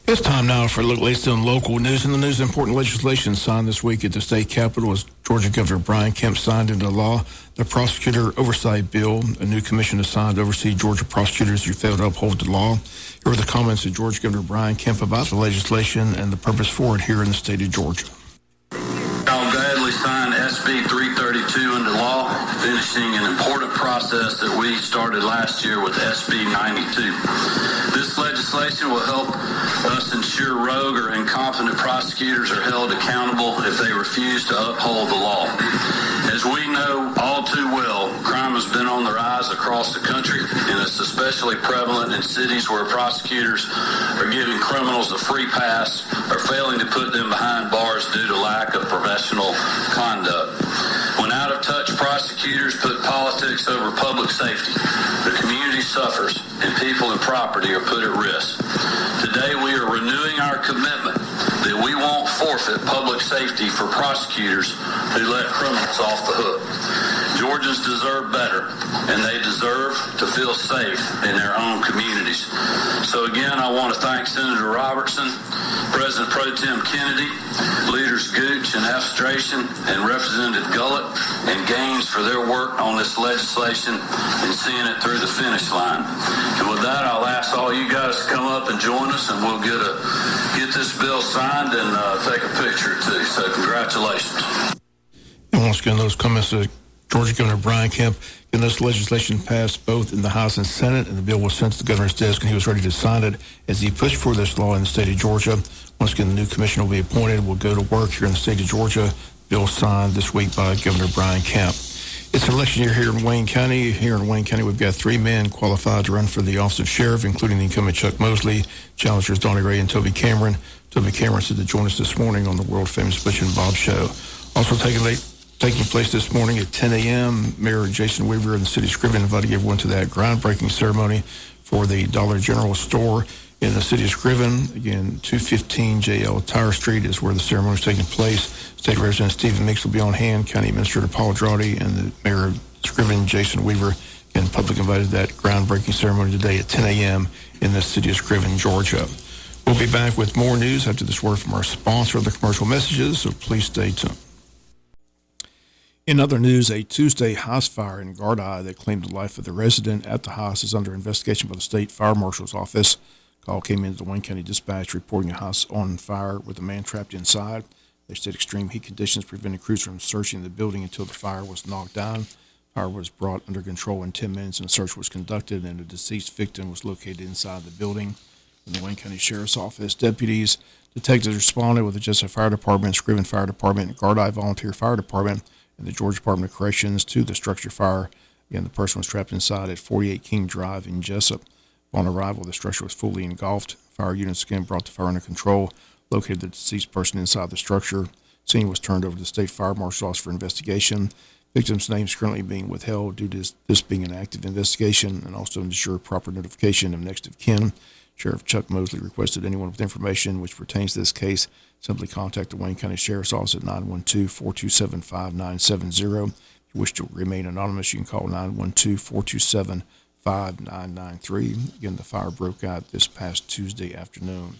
It's time now for a look at latest on local news. In the news, important legislation signed this week at the state capitol as Georgia Governor Brian Kemp signed into law the Prosecutor Oversight Bill. A new commission is signed to oversee Georgia prosecutors who fail to uphold the law. Here are the comments of Georgia Governor Brian Kemp about the legislation and the purpose for it here in the state of Georgia. I'll gladly sign SB 332 into law, finishing an important process that we started last year with SB 92. This legislation will help us ensure rogue or incompetent prosecutors are held accountable if they refuse to uphold the law. As we know all too well, crime has been on the rise across the country, and it's especially prevalent in cities where prosecutors are giving criminals a free pass or failing to put them behind bars due to lack of professional conduct. When out-of-touch prosecutors put politics over public safety, the community suffers and people and property are put at risk. Today we are renewing our commitment that we won't forfeit public safety for prosecutors who let criminals off the hook. Georgians deserve better, and they deserve to feel safe in their own communities. So again, I want to thank Senator Robertson, President Pro Tem Kennedy, Leaders Gooch and Astration, and Representative Gullett and Gaines for their work on this legislation and seeing it through the finish line. And with that, I'll ask all you guys to come up and join us, and we'll get this bill signed and take a picture or two. So congratulations. And once again, those comments of Georgia Governor Brian Kemp. And this legislation passed both in the House and Senate, and the bill was sent to the governor's desk, and he was ready to sign it as he pushed for this law in the state of Georgia. Once again, the new commission will be appointed. We'll go to work here in the state of Georgia. Bill signed this week by Governor Brian Kemp. It's an election year here in Wayne County. Here in Wayne County, we've got 3 men qualified to run for the office of sheriff, including the incumbent Chuck Mosley, challengers Donnie Ray and Toby Cameron. Toby Cameron said to join us this morning on the world-famous Butch and Bob Show. Also taking place this morning at 10 a.m., Mayor Jason Weaver and the city of Scriven invited everyone to that groundbreaking ceremony for the Dollar General store in the city of Scriven. Again, 215 JL Tire Street is where the ceremony is taking place. State Representative Stephen Meeks will be on hand, County Administrator Paul Drawdy, and the Mayor of Scriven, Jason Weaver. Again, public invited that groundbreaking ceremony today at 10 a.m. in the city of Scriven, Georgia. We'll be back with more news after this word from our sponsor of the commercial messages, so please stay tuned. In other news, a Tuesday house fire in Gardi that claimed the life of the resident at the house is under investigation by the state fire marshal's office. Call came into the Wayne County Dispatch reporting a house on fire with a man trapped inside. They said extreme heat conditions prevented crews from searching the building until the fire was knocked down. Fire was brought under control in 10 minutes and a search was conducted, and a deceased victim was located inside the building. In the Wayne County Sheriff's Office, detectives responded with the Jesup Fire Department, Scriven Fire Department, Gardi Volunteer Fire Department, and the Georgia Department of Corrections to the structure fire. Again, the person was trapped inside at 48 King Drive in Jesup. Upon arrival, the structure was fully engulfed. Fire units again brought the fire under control, located the deceased person inside the structure. Scene was turned over to the state fire marshal's office for investigation. Victim's name is currently being withheld due to this being an active investigation, and also to ensure proper notification of next of kin. Sheriff Chuck Mosley requested anyone with information which pertains to this case simply contact the Wayne County Sheriff's Office at 912-427-5970. If you wish to remain anonymous, you can call 912-427-5993. Again, the fire broke out this past Tuesday afternoon.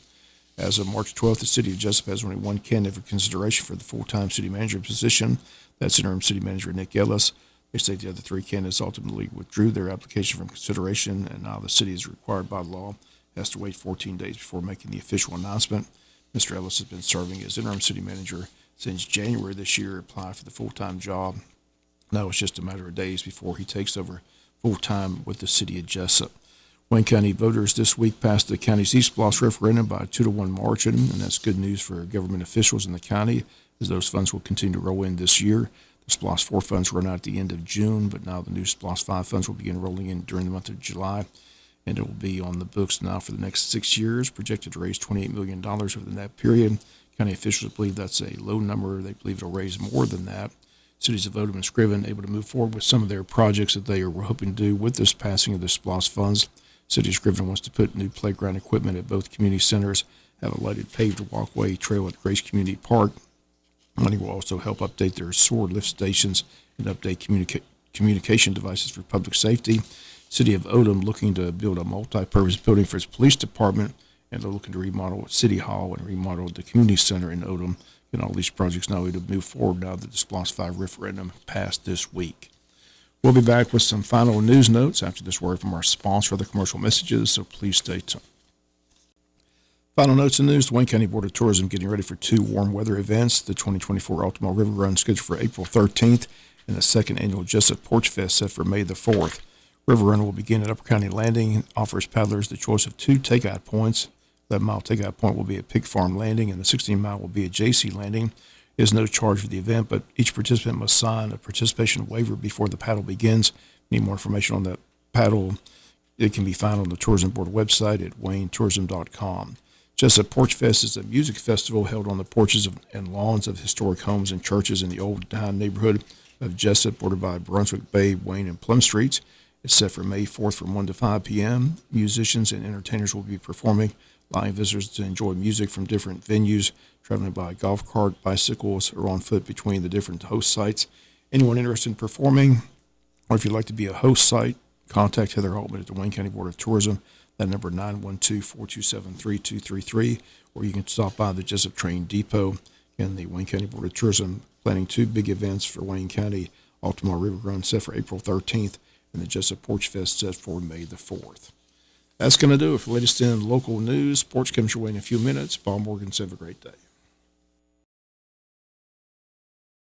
As of March 12th, the city of Jesup has only one candidate for consideration for the full-time city manager position. That's interim city manager Nick Ellis. They say the other 3 candidates ultimately withdrew their application from consideration, and now the city is required by law has to wait 14 days before making the official announcement. Mr. Ellis has been serving as interim city manager since January this year, applied for the full-time job. Now it's just a matter of days before he takes over full-time with the city of Jesup. Wayne County voters this week passed the county's East Bloss referendum by a 2-1 margin, and that's good news for government officials in the county, as those funds will continue to roll in this year. The SPLOST 4 funds run out at the end of June, but now the new SPLOST 5 funds will begin rolling in during the month of July. And it will be on the books now for the next 6 years, projected to raise $28 million over that period. County officials believe that's a low number. They believe it'll raise more than that. Cities of Odom and Scriven able to move forward with some of their projects that they were hoping to do with this passing of the SPLOST funds. City of Scriven wants to put new playground equipment at both community centers, have a lighted paved walkway trail at Grace Community Park. Money will also help update their sword lift stations and update communication devices for public safety. City of Odom looking to build a multi-purpose building for its police department and they're looking to remodel City Hall and remodel the community center in Odom. And all these projects now need to move forward now that the SPLOST 5 referendum passed this week. We'll be back with some final news notes after this word from our sponsor of the commercial messages, so please stay tuned. Final notes and news, the Wayne County Board of Tourism getting ready for 2 warm weather events, the 2024 Altamont River Run scheduled for April 13th and the second annual Jesup Porch Fest set for May the 4th. River Run will begin at Upper County Landing and offers paddlers the choice of 2 takeout points. 11-mile takeout point will be at Pig Farm Landing and the 16-mile will be at JC Landing. There is no charge for the event, but each participant must sign a participation waiver before the paddle begins. Need more information on the paddle, it can be found on the Tourism Board website at waynetourism.com. Jesup Porch Fest is a music festival held on the porches and lawns of historic homes and churches in the old town neighborhood of Jesup, bordered by Brunswick Bay, Wayne, and Plum Streets. It's set for May 4th from 1 to 5 p.m. Musicians and entertainers will be performing, allowing visitors to enjoy music from different venues, traveling by golf cart, bicycles, or on foot between the different host sites. Anyone interested in performing, or if you'd like to be a host site, contact Heather Holtman at the Wayne County Board of Tourism. That number 912-427-3233, or you can stop by the Jesup Train Depot. And the Wayne County Board of Tourism planning 2 big events for Wayne County: Altamont River Run set for April 13th, and the Jesup Porch Fest set for May the 4th. That's going to do it for the latest in local news. Sports comes your way in a few minutes. Bob Morgan, have a great day.